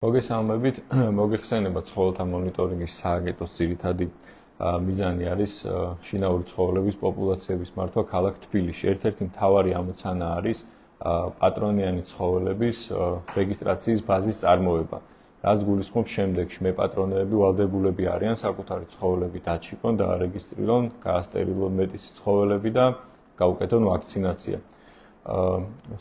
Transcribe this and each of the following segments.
მოგესალმებით, მოგეხსენება ცხოველთა მონიტორინგის სააგენტოს ძირითადი მიზანი არის შინაური ცხოველების პოპულაციების მართვა ქალაქ თბილისში. ერთ-ერთი მთავარი ამოცანა არის პატრონიანი ცხოველების რეგისტრაციის ბაზის წარმოება. რაც გულისხმობს შემდეგში მეპატრონეები ვალდებულები არიან საკუთარი ცხოველები დაჩიპონ, დაარეგისტრირონ, გაასტერილონ მეტისი ცხოველები და გაუკეთონ ვაქცინაცია.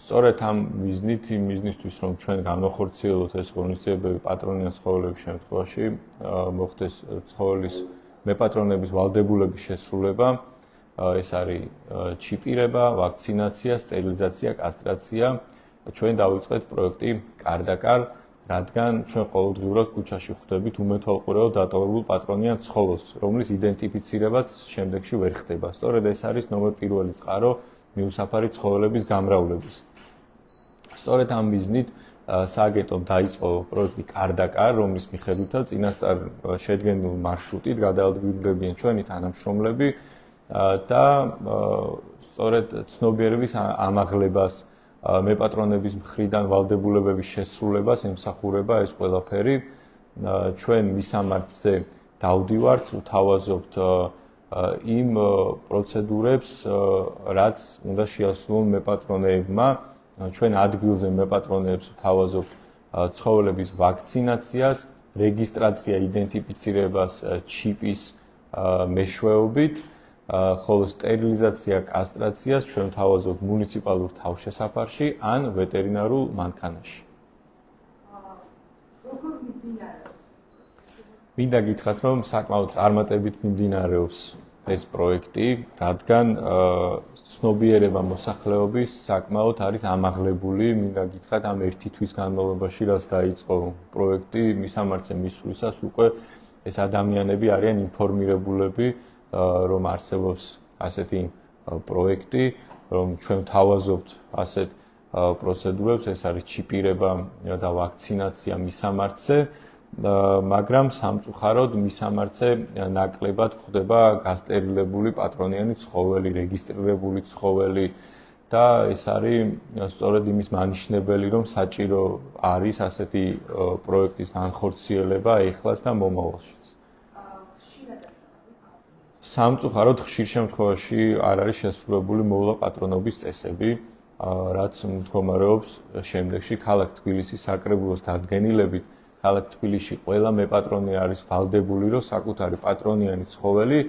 სწორედ ამ მიზნისთვის, რომ ჩვენ განვახორციელოთ ეს ღონისძიებები პატრონიან ცხოველების შემთხვევაში, მოხდეს ცხოველის მეპატრონების ვალდებულების შესრულება, ეს არის ჩიპირება, ვაქცინაცია, სტერილიზაცია, კასტრაცია. ჩვენ დავიწყეთ პროექტი კარდაკარ, რადგან ჩვენ ყოველდღიურად ქუჩაში ხვდებით უმეთვალყურეოდ დატოვებულ პატრონიან ცხოველს, რომლის იდენტიფიცირებაც შემდეგში ვერ ხდება. სწორედ ეს არის ნომერ პირველი წყარო მიუსაფარი ცხოველების გამრავლების. სწორედ ამ მიზნით სააგენტომ დაიწყო პროექტი კარდაკარ, რომლის მიხედვითაც წინასწარ შედგენილ მარშრუტით გადაადგილდებიან ჩვენი თანამშრომლები და სწორედ ცნობიერების ამაღლებას, მეპატრონების მხრიდან ვალდებულებების შესრულებას ემსახურება ეს ყველაფერი. ჩვენ მისამართზე დავდივართ, ვთავაზობთ იმ პროცედურებს, რაც უნდა შეასრულონ მეპატრონეებმა. ჩვენ ადგილზე მეპატრონეებს ვთავაზობთ ცხოველების ვაქცინაციას, რეგისტრაცია, იდენტიფიცირებას ჩიპის მეშვეობით, ხოლო სტერილიზაცია, კასტრაციას ჩვენ ვთავაზობთ მუნიციპალურ თავშესაფარში ან ვეტერინარულ მანქანაში. მინდა გითხრათ, რომ საკმაოდ წარმატებით მიმდინარეობს ეს პროექტი, რადგან ცნობიერება მოსახლეობის საკმაოდ არის ამაღლებული. მინდა გითხრათ, ამ ერთი თვის განმავლობაში, რაც დაიწყო პროექტი, მისამართზე მისვლისას უკვე ეს ადამიანები არიან ინფორმირებულები, რომ არსებობს ასეთი პროექტი, რომ ჩვენ ვთავაზობთ ასეთ პროცედურებს, ეს არის ჩიპირება და ვაქცინაცია მისამართზე. მაგრამ სამწუხაროდ მისამართზე ნაკლებად ხდება გასტერილებული პატრონიანი ცხოველი, რეგისტრირებული ცხოველი და ეს არის სწორედ იმის მანიშნებელი, რომ საჭირო არის ასეთი პროექტის განხორციელება ეხლაც და მომავალშიც. სამწუხაროდ ხშირ შემთხვევაში არ არის შესრულებული მოვლა პატრონობის წესები, რაც მდგომარეობს შემდეგში ქალაქ თბილისის საკრებულოს დადგენილებით. ქალაქ თბილისში ყველა მეპატრონე არის ვალდებული, რომ საკუთარი პატრონიანი ცხოველი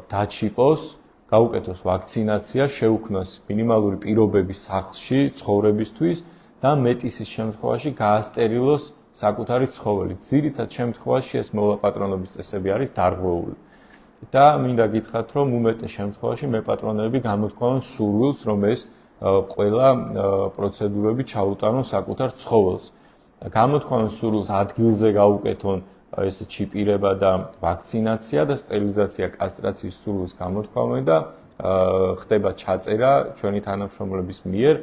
დაჩიპოს, გაუკეთოს ვაქცინაცია, შეუქმნას მინიმალური პირობები სახლში ცხოვრებისთვის და მეტისის შემთხვევაში გაასტერილოს საკუთარი ცხოველი. ძირითად შემთხვევაში ეს მოვლა-პატრონობის წესები არის დარღვეული. და მინდა გითხრათ, რომ უმეტეს შემთხვევაში მეპატრონეები გამოთქვამენ სურვილს, რომ ეს ყველა პროცედურები ჩაუტარონ საკუთარ ცხოველს. გამოთქვამენ სურვილს ადგილზე გაუკეთონ ეს ჩიპირება და ვაქცინაცია და სტერილიზაცია, კასტრაციის სურვილს გამოთქვამენ და ხდება ჩაწერა ჩვენი თანამშრომლების მიერ,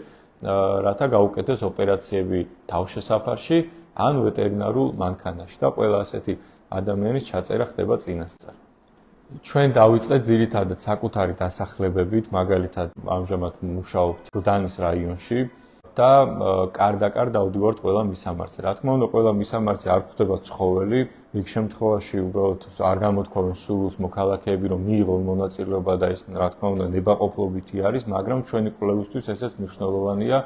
რათა გაუკეთოს ოპერაციები თავშესაფარში ან ვეტერინარულ მანქანაში და ყველა ასეთი ადამიანის ჩაწერა ხდება წინასწარ. ჩვენ დავიწყეთ ძირითადად საკუთარი დასახლებებით, მაგალითად ამჟამად მუშაობთ გლდანის რაიონში და კარდაკარ დავდივართ ყველა მისამართზე. რა თქმა უნდა, ყველა მისამართზე არ გვხვდება ცხოველი, იქ შემთხვევაში უბრალოდ არ გამოთქვამენ სურვილს მოქალაქეები, რომ მიიღონ მონაწილეობა და ეს რა თქმა უნდა ნებაყოფლობითი არის, მაგრამ ჩვენი კვლევისთვის ესეც მნიშვნელოვანია.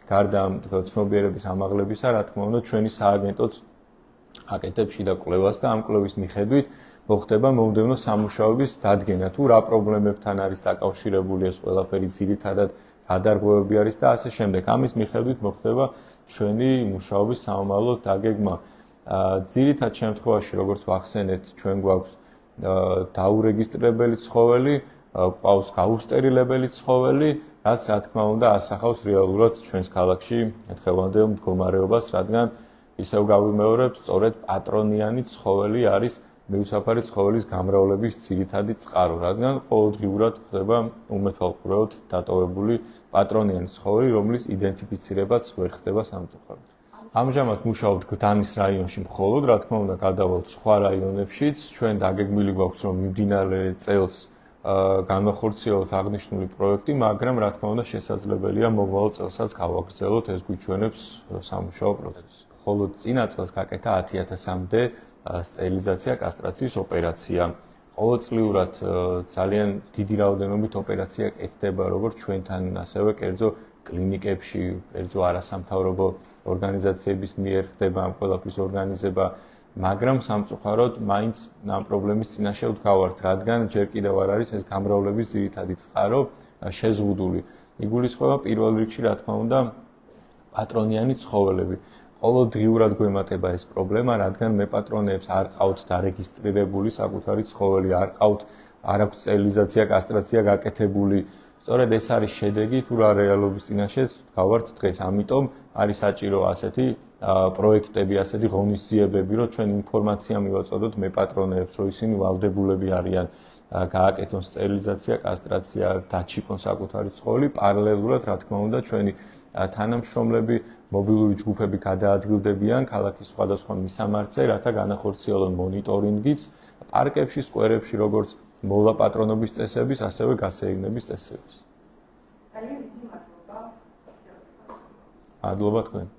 გარდა ცნობიერების ამაღლებისა, რა თქმა უნდა, ჩვენი სააგენტოც აკეთებს შიდა კვლევას და ამ კვლევის მიხედვით მოხდება მომდევნო სამუშაოების დადგენა, თუ რა პრობლემებთან არის დაკავშირებული ეს ყველაფერი, ძირითადად გადარღვევები არის და ასე შემდეგ. ამის მიხედვით მოხდება ჩვენი მუშაობის სამომავლო დაგეგმა. ძირითად შემთხვევაში, როგორც ვახსენეთ, ჩვენ გვაქვს დაურეგისტრირებელი ცხოველი, გვყავს გაუსტერილებელი ცხოველი, რაც რა თქმა უნდა ასახავს რეალურად ჩვენს ქალაქში დღევანდელ მდგომარეობას, რადგან ისევ გავიმეორებ, სწორედ პატრონიანი ცხოველი არის მიუსაფარი ცხოველის გამრავლების ძირითადი წყარო, რადგან ყოველდღიურად ხდება უმეთვალყურეოდ დატოვებული პატრონიანი ცხოველი, რომლის იდენტიფიცირებაც ვერ ხდება სამწუხაროდ. ამჟამად მუშაობთ გლდანის რაიონში მხოლოდ, რა თქმა უნდა, გადავალთ სხვა რაიონებშიც. ჩვენ დაგეგმილი გვაქვს, რომ მიმდინარე წელს განვახორციელოთ აღნიშნული პროექტი, მაგრამ რა თქმა უნდა შესაძლებელია მომავალ წელსაც გავაგრძელოთ, ეს გვიჩვენებს სამუშაო პროცესი. ხოლო წინა წელს გაკეთა 10.000-მდე სტერილიზაცია, კასტრაციის ოპერაცია. ყოველწლიურად ძალიან დიდი რაოდენობით ოპერაცია კეთდება როგორც ჩვენთან, ასევე კერძო კლინიკებში, კერძო არასამთავრობო ორგანიზაციების მიერ ხდება ამ ყველაფრის ორგანიზება, მაგრამ სამწუხაროდ მაინც ამ პრობლემის წინაშე ვდგავართ, რადგან ჯერ კიდევ არ არის ეს გამრავლების ძირითადი წყარო შეზღუდული. იგულისხმება პირველ რიგში, რა თქმა უნდა, პატრონიანი ცხოველები. ყოველდღიურად გვემატება ეს პრობლემა, რადგან მეპატრონეებს არ ყავთ დარეგისტრირებული საკუთარი ცხოველი, არ აქვს სტერილიზაცია, კასტრაცია გაკეთებული. სწორედ ეს არის შედეგი თუ რა რეალობის წინაშე ვდგავართ დღეს. ამიტომ არის საჭირო ასეთი პროექტები, ასეთი ღონისძიებები, რომ ჩვენ ინფორმაცია მივაწოდოთ მეპატრონეებს, რომ ისინი ვალდებულები არიან გააკეთონ სტერილიზაცია, კასტრაცია, დაჩიპონ საკუთარი ცხოველი, პარალელურად, რა თქმა უნდა, ჩვენი თანამშრომლები, მობილური ჯგუფები გადაადგილდებიან ქალაქის სხვადასხვა მისამართზე, რათა განახორციელონ მონიტორინგიც პარკებში, სკვერებში, როგორც მოვლა პატრონობის წესების, ასევე გასეირნების წესების. ძალიან დიდი მადლობა. მადლობა თქვენ.